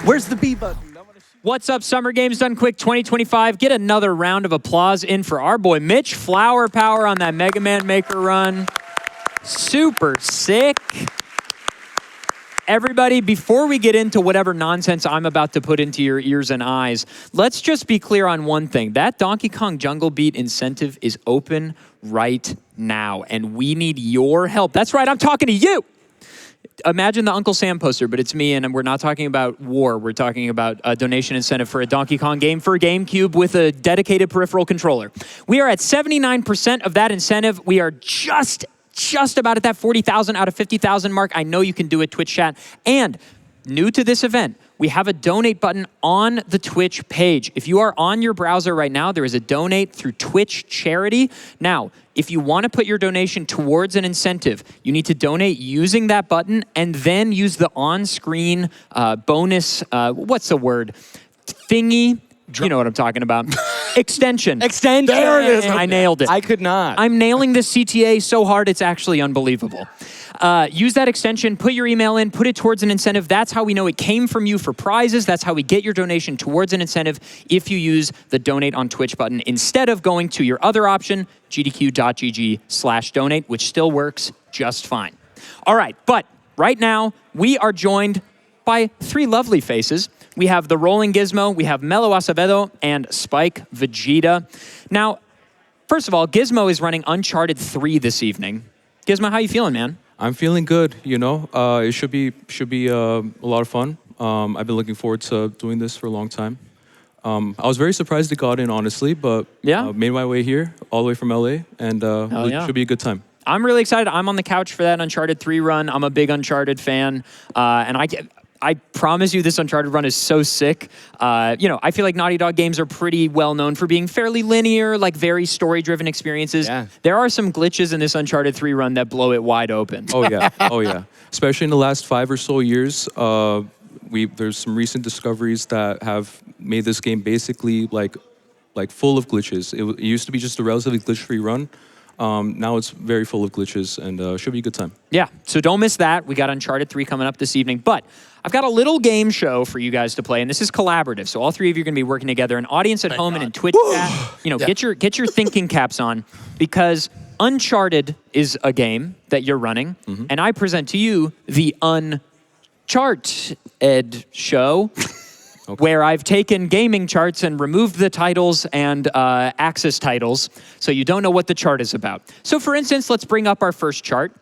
Where's the B button? What's up, Summer Games Done Quick 2025? Get another round of applause in for our boy Mitch Flower Power on that Mega Man Maker run. Super sick. Everybody, before we get into whatever nonsense I'm about to put into your ears and eyes, let's just be clear on one thing. That Donkey Kong Jungle Beat incentive is open right now, and we need your help. That's right, I'm talking to you. Imagine the Uncle Sam poster, but it's me, and we're not talking about war. We're talking about a donation incentive for a Donkey Kong game for GameCube with a dedicated peripheral controller. We are at 79% of that incentive. We are just about at that 40,000 out of 50,000 mark. I know you can do it, Twitch chat. And new to this event, we have a donate button on the Twitch page. If you are on your browser right now, there is a donate through Twitch charity. Now, if you want to put your donation towards an incentive, you need to donate using that button and then use the on-screen bonus, what's the word? Thingy. You know what I'm talking about. Extension. Extension. There it is. I nailed it. I could not. I'm nailing this CTA so hard, it's actually unbelievable. Use that extension, put your email in, put it towards an incentive. That's how we know it came from you for prizes. That's how we get your donation towards an incentive if you use the donate on Twitch button instead of going to your other option, gdq.gg/donate, which still works just fine. All right, but right now we are joined by three lovely faces. We have the Rolling Gizmo, we have Melo Acevedo, and Spike Vegeta. Now, first of all, Gizmo is running Uncharted 3 this evening. Gizmo, how you feeling, man? I'm feeling good, you know. It should be a lot of fun. I've been looking forward to doing this for a long time. I was very surprised it got in, honestly, but yeah, made my way here, all the way from LA, and it should be a good time. I'm really excited. I'm on the couch for that Uncharted 3 run. I'm a big Uncharted fan, and I promise you this Uncharted run is so sick. You know, I feel like Naughty Dog games are pretty well known for being fairly linear, like very story-driven experiences. Yeah. There are some glitches in this Uncharted 3 run that blow it wide open. Oh yeah, oh yeah. Especially in the last 5 or so years, there's some recent discoveries that have made this game basically like full of glitches. It used to be just a relatively glitch-free run. Now it's very full of glitches, and should be a good time. Yeah, so don't miss that. We got Uncharted 3 coming up this evening, but I've got a little game show for you guys to play, and this is collaborative. So all three of you are going to be working together. An audience at home and in Twitch chat, you know, get your thinking caps on, because Uncharted is a game that you're running, and I present to you the Uncharted show. Okay. Where I've taken gaming charts and removed the titles and Axis titles, so you don't know what the chart is about. So for instance, let's bring up our first chart.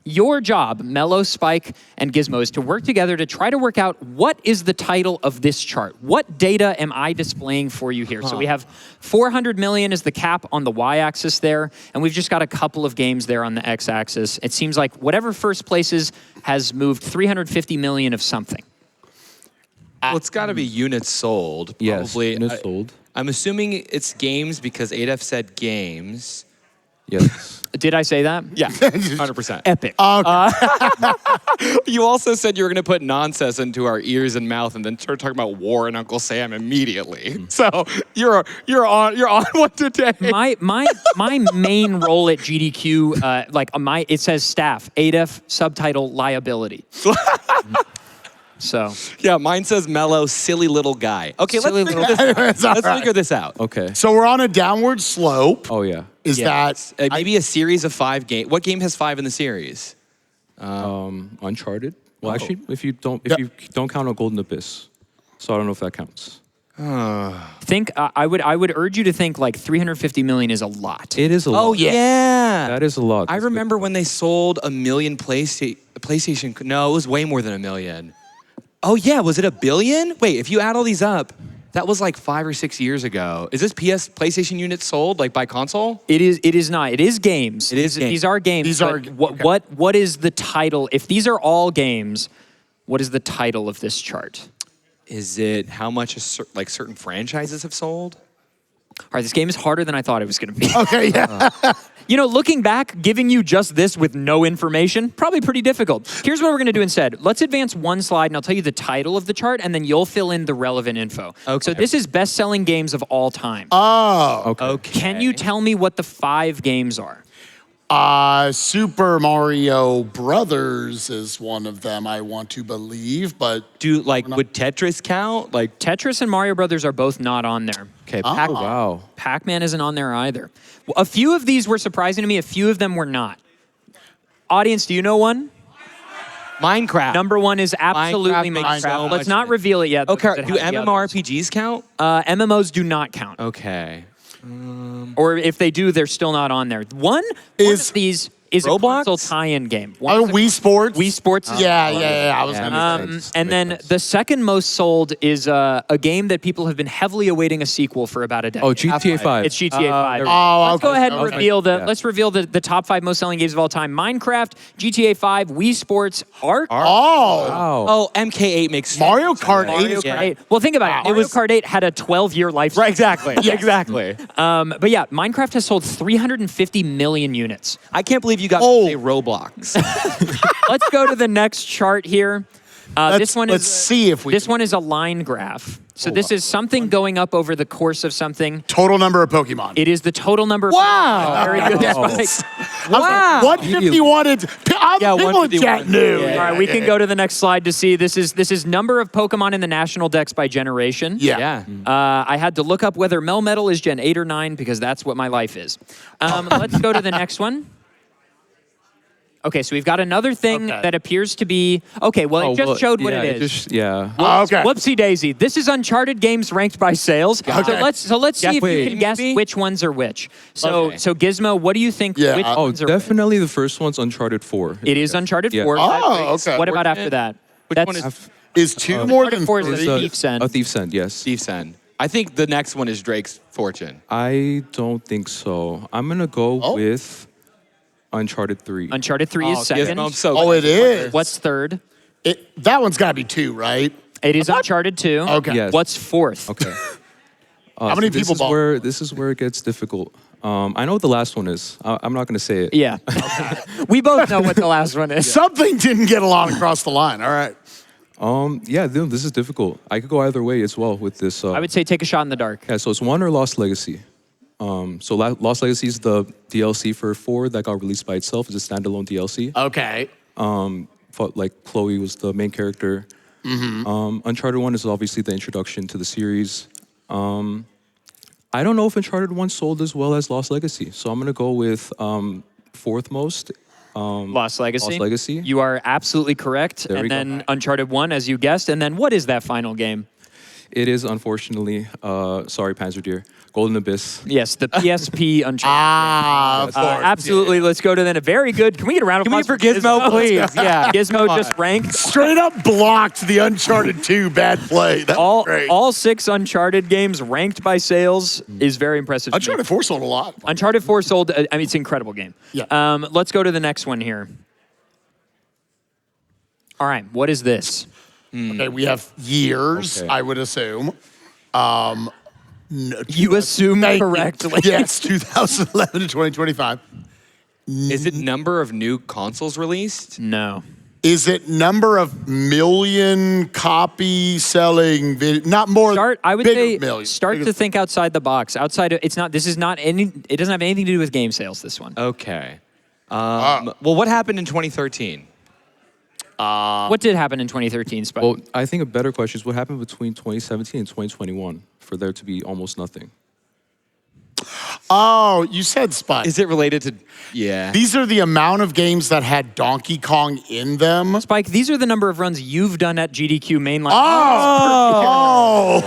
Your job, Melo, Spike, and Gizmo, is to work together to try to work out what is the title of this chart. What data am I displaying for you here? So we have 400 million is the cap on the y-axis there, and we've just got a couple of games there on the x-axis. It seems like whatever first places has moved 350 million of something. Well, it's got to be units sold. Probably. Yes, units sold. I'm assuming it's games because Adef said games. Yes. Did I say that? Yeah, 100%. Epic. Okay. You also said you were going to put nonsense into our ears and mouth, and then start talking about war and Uncle Sam immediately. So you're on one today. My main role at GDQ, it says staff, Adef, subtitle, liability. So yeah, mine says Melo, silly little guy. Okay, let's figure this out. Okay. So we're on a downward slope. Oh yeah. Is that maybe a series of 5 games? What game has 5 in the series? Uncharted. Well, actually, if you don't count on Golden Abyss, so I don't know if that counts. I would urge you to think like 350 million is a lot. It is a lot. Oh yeah. That is a lot. I remember when they sold 1 million PlayStation. No, it was way more than 1 million. Oh yeah, was it 1 billion? Wait, if you add all these up, that was like 5 or 6 years ago. Is this PlayStation units sold like by console? It is not. It is games. It is games. These are games. These are what is the title? If these are all games, what is the title of this chart? Is it how much certain franchises have sold? All right, this game is harder than I thought it was going to be. Okay, yeah. You know, looking back, giving you just this with no information, probably pretty difficult. Here's what we're going to do instead. Let's advance one slide, and I'll tell you the title of the chart, and then you'll fill in the relevant info. Okay. So this is best-selling games of all time. Oh. Okay. Can you tell me what the 5 games are? Super Mario Brothers is one of them, I want to believe, but Would Tetris count? Like, Tetris and Mario Brothers are both not on there. okay, Oh, wow. Pac-Man isn't on there either. Well, a few of these were surprising to me. A few of them were not. Audience, do you know one? Minecraft. Number one is absolutely Minecraft makes Minecraft. so Let's much not sense. reveal it yet. Okay, because it do has the others. MMORPGs count? MMOs do not count. Okay. Or if they do, they're still not on there. One Is of these is Roblox? a console tie-in game. One is a- Wii Sports? Wii Sports is Yeah, I was Yeah. going to say. And then the second most sold is a game that people have been heavily awaiting a sequel for about a decade. Oh, GTA 5. It's GTA 5. Oh, Let's go okay, ahead and okay. reveal Yeah. let's reveal the top 5 most selling games of all time. Minecraft, GTA 5, Wii Sports, Ark. Oh, Wow. Oh, MK8 makes Mario Kart 8 Mario is Kart Yeah. 8. Well, think about it. Mario Kart 8 had a 12-year lifespan. Right, exactly. Exactly. But yeah, Minecraft has sold 350 million units. I can't believe you got Oh. to say Roblox. Let's go to the next chart here. This one let's is see if we this can- one is a line graph. So this is something going up over the course of something. total number of Pokemon. It is the total number. Wow. Very good. Yes. Spike. Wow. 151 is Yeah, people in 151. chat knew. Yeah. All right, we can go to the next slide to see this is number of Pokemon in the national dex by generation. Yeah. I had to look up whether Melmetal is Gen 8 or 9 because that's what my life is. Let's go to the next one. Okay, so we've got another thing Okay. that appears to be okay. Well, it just showed what yeah, it is. Yeah. Oh, okay. Whoopsie daisy. This is Uncharted games ranked by sales. Okay. So let's see if you Wait. can guess which ones are which. So Okay. so Gizmo, what do you think? Yeah, Which Oh, ones are which? definitely the first one's Uncharted 4. It is Uncharted Yeah. 4. Oh, okay. What about after that? Which That's one is Is two more than Uncharted 4 is three? a Thief's End. A Thief's End, yes. Steve's End? I think the next one is Drake's Fortune. I don't think so. I'm going to go Oh. with Uncharted 3. Uncharted 3 is second. I'm so Oh, it is. What's third? That one's got to be 2, right? It is Uncharted 2. Okay. Yes. What's fourth? Okay. How many this people is bought? This is where it gets difficult. I know what the last one is. I'm not going to say it. Yeah. We both know what the last one is. Something didn't get a lot across the line. All right. Yeah, dude, this is difficult. I could go either way as well with this. I would say take a shot in the dark. Yeah, so it's 1 or Lost Legacy. So Lost Legacy is the DLC for 4 that got released by itself. It's a standalone DLC. Okay. Like Chloe was the main character. Uncharted 1 is obviously the introduction to the series. I don't know if Uncharted 1 sold as well as Lost Legacy, so I'm gonna go with fourth most. Lost Legacy. Lost Legacy. You are absolutely correct. There And we go. then Uncharted 1, as you guessed. And then what is that final game? It is unfortunately, sorry, Panzer Deer, Golden Abyss. Yes, the PSP Uncharted. Of course. Absolutely. Let's go to then a very good. Can we get a round of Can we applause for Gizmo, please? Yeah. Gizmo just ranked Straight up blocked the Uncharted 2 bad play. That was great. all 6 Uncharted games ranked by sales is very impressive. to me. Uncharted 4 sold a lot. Uncharted 4 sold. I mean, it's an incredible game. Yeah. Let's go to the next one here. All right. What is this? Okay, we have years, Okay. I would assume. You assume Thank you. correctly. Yes, 2011 to 2025. Is it number of new consoles released? No. Is it number of million copy selling video? Not more. Start. I would bigger say million. start Bigger- to think outside the box. Outside of it's not. This is not any. It doesn't have anything to do with game sales. This one. Okay. Well, what happened in 2013? What did happen in 2013, Spike? Well, I think a better question is what happened between 2017 and 2021 for there to be almost nothing. Oh, you said Spike. Is it related to? Yeah. These are the amount of games that had Donkey Kong in them. Spike, these are the number of runs you've done at GDQ mainline. Oh,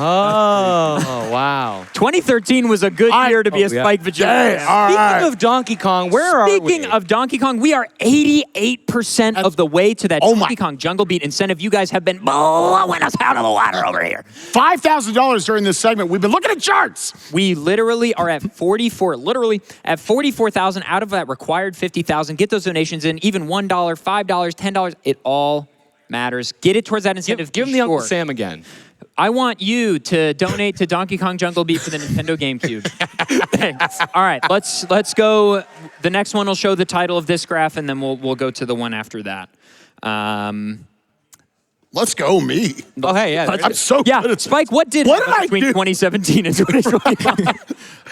Oh, wow. 2013 was a good year to be a yeah. Spike yeah. vigilante. All Speaking right. of Donkey Kong, where are we? Speaking of Donkey Kong, we are 88% of the way to that Oh my- Donkey Kong Jungle Beat incentive. You guys have been blowing us out of the water over here. $5,000 during this segment. We've been looking at charts. We literally are at 44,000 out of that required 50,000. Get those donations in, even $1, $5, $10. It all matters. Get it towards that incentive. Give him be the Uncle sure. Sam again. I want you to donate to Donkey Kong Jungle Beat for the Nintendo GameCube. Thanks. All right, let's go. The next one will show the title of this graph, and then we'll go to the one after that. Let's go, me. Oh, hey, yeah. I'm so Yeah, good at Spike, what did What happen did I between do? 2017 and 2021?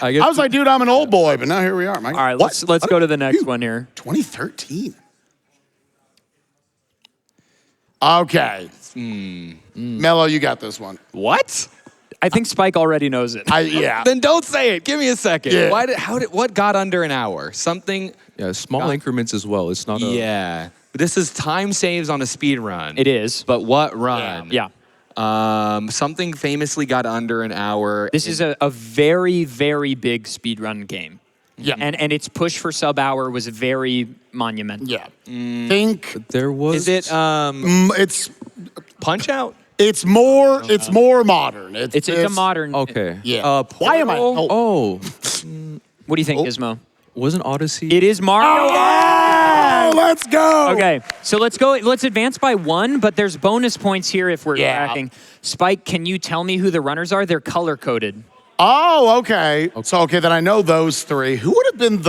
I guess I was like, dude, I'm an old boy, but now here we are. All right, let's go to the next one here. 2013. Okay. Mello, you got this one. What? I think Spike already knows it. Yeah. Then don't say it. Give me a second. Yeah. What got under an hour? Something. yeah, small increments as well. It's not a Yeah. This is time saves on a speed run. It is. But what run? Yeah. Something famously got under an hour. This is a very, very big speedrun game. Yeah. And its push for sub-hour was very monumental. Yeah. Think There was. Is it it's Punch Out? it's more modern. It's a modern. Okay. Yeah. Why am I? Portal? Oh, What do you think, Gizmo? wasn't Odyssey? It is Mario. Oh, let's go. Okay, so let's go. Let's advance by one, but there's bonus points here if we're Yeah. tracking. Spike, can you tell me who the runners are? They're color coded. Oh, okay. So then I know those three. Who would have been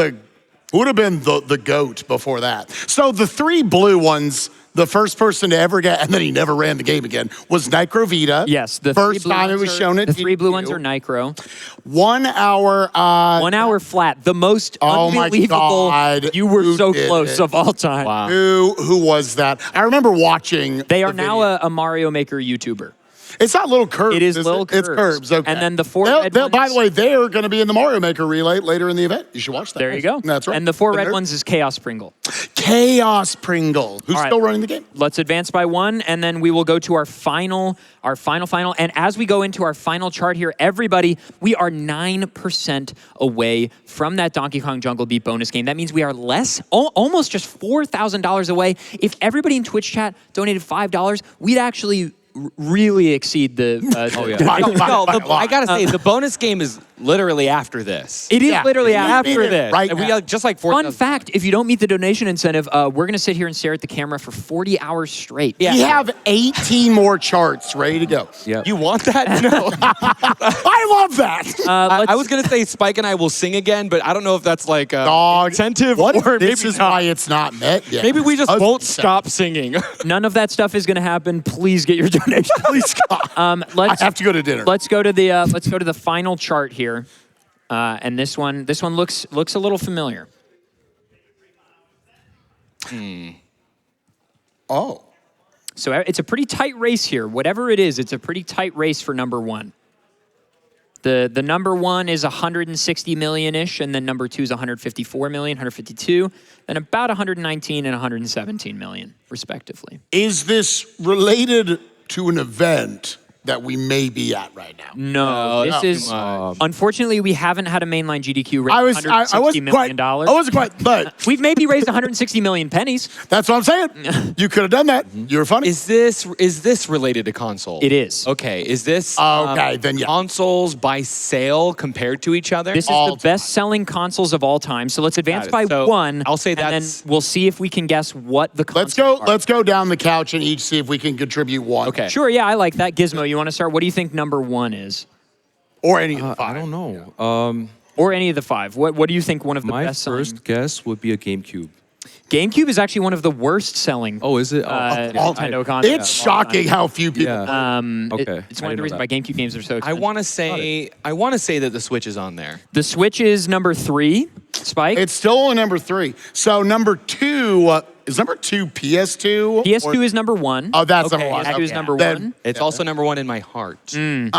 the goat before that? So the three blue ones, the first person to ever get, and then he never ran the game again, was Nicrovita. Yes, the first three blue time it ones was are- shown at The three blue GQ. ones are Nicro. 1 hour. 1 hour flat. The most Oh my unbelievable. God, You were who so did close it? of all time. Wow. Who was that? I remember watching. They are the now video. a Mario Maker YouTuber. It's not Little Curbs. It is it? Little It's Curbs. Curbs. Okay. And then the four They'll- red they'll- By ones- the way, they are going to be in the Mario Maker relay later in the event. You should watch that. There you go. That's right. And the four Been red there. ones is Chaos Pringle. Chaos Pringle, who's All right. still running the game. Let's advance by one, and then we will go to our final. And as we go into our final chart here, everybody, we are 9% away from that Donkey Kong Jungle Beat bonus game. That means we are almost just $4,000 away. If everybody in Twitch chat donated $5, we'd actually really exceed the. Oh, yeah. By- by- No, by a lot. I gotta say, the bonus game is literally after this. It is Yeah. literally We after need it this. right And we now. are just like 4. Fun fact: if you don't meet the donation incentive, we're gonna sit here and stare at the camera for 40 hours straight. Yeah. We have 18 more charts ready to go. Yeah. You want that? No. I love that. I was gonna say Spike and I will sing again, but I don't know if that's like a Dog. incentive What if or this maybe is not. why it's not met yet? Maybe we just Us- won't stop singing. None of that stuff is gonna happen. Please get your donation. Please, God. I Let's have to go to dinner. let's go to the final chart here, and this one looks a little familiar. Oh. So it's a pretty tight race here. Whatever it is, it's a pretty tight race for number one. The number one is 160 million-ish, and then number two is 154 million, 152, then about 119 and 117 million, respectively. Is this related to an event that we may be at right now? No, this too is much. unfortunately we haven't had a mainline GDQ raise I $160 wasn't million. quite. I wasn't quite, but We've maybe raised 160 million pennies. that's what I'm saying. You could have done that. You were funny. Is this related to console? It is. Okay. Is this Okay, then yeah. consoles by sale compared to each other? This is All the best-selling consoles of all time. So let's advance Got it. by So, one. I'll say and then that's- we'll see if we can guess what the Let's consoles go. are. Let's go down the couch and each see if we can contribute one. Okay. Sure, yeah, I like that. Gizmo, you want to start? What do you think number one is? Or any of the I five. don't know. Or any of the five? What do you think one of the My best-selling? first guess would be a GameCube. GameCube is actually one of the worst-selling. Oh, is it? Nintendo consoles. It's shocking how few people. Yeah. It's one Okay, I of didn't the know reasons that. why GameCube games are so I expensive. want to say that the Switch is on there. The Switch is number 3. Spike. It's still only number 3. So number 2 is number 2 PS2. PS2 is number 1. Oh, that's Okay, number 1. PS2 is number Then- 1. It's also number 1 in my heart. And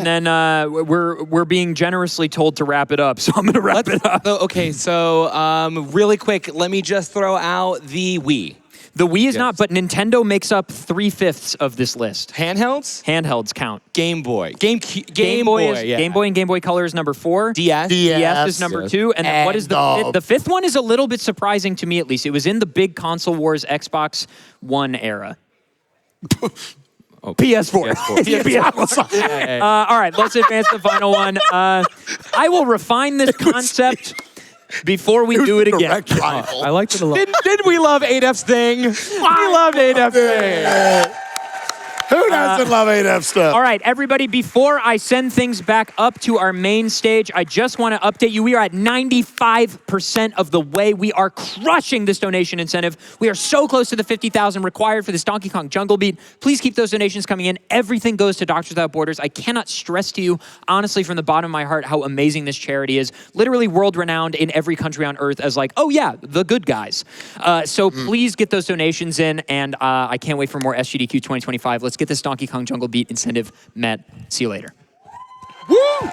then we're being generously told to wrap it up, so I'm going to wrap it up. So really quick, let me just throw out the Wii. The Wii is not, but Nintendo makes up 3/5 of this list. Handhelds, Handhelds count. Game Boy, Game Boy, yeah. Game Boy and Game Boy Color is number 4. DS. DS is number 2. And then what is the And, fifth? The fifth one is a little bit surprising to me, at least. It was in the big console wars Xbox One era. PS4. PS4. All right, let's advance the final one. I will refine this concept before we do it again. Direct rival. I liked it a lot. Didn't we love 8F's thing? We loved 8F's thing. Who doesn't love 8F stuff? All right, everybody, before I send things back up to our main stage, I just want to update you. We are at 95% of the way. We are crushing this donation incentive. We are so close to the 50,000 required for this Donkey Kong Jungle Beat. Please keep those donations coming in. Everything goes to Doctors Without Borders. I cannot stress to you, honestly, from the bottom of my heart, how amazing this charity is. Literally world-renowned in every country on earth as like, oh yeah, the good guys. So please get those donations in, and I can't wait for more SGDQ 2025. Let's get this Donkey Kong Jungle Beat incentive met. See you later.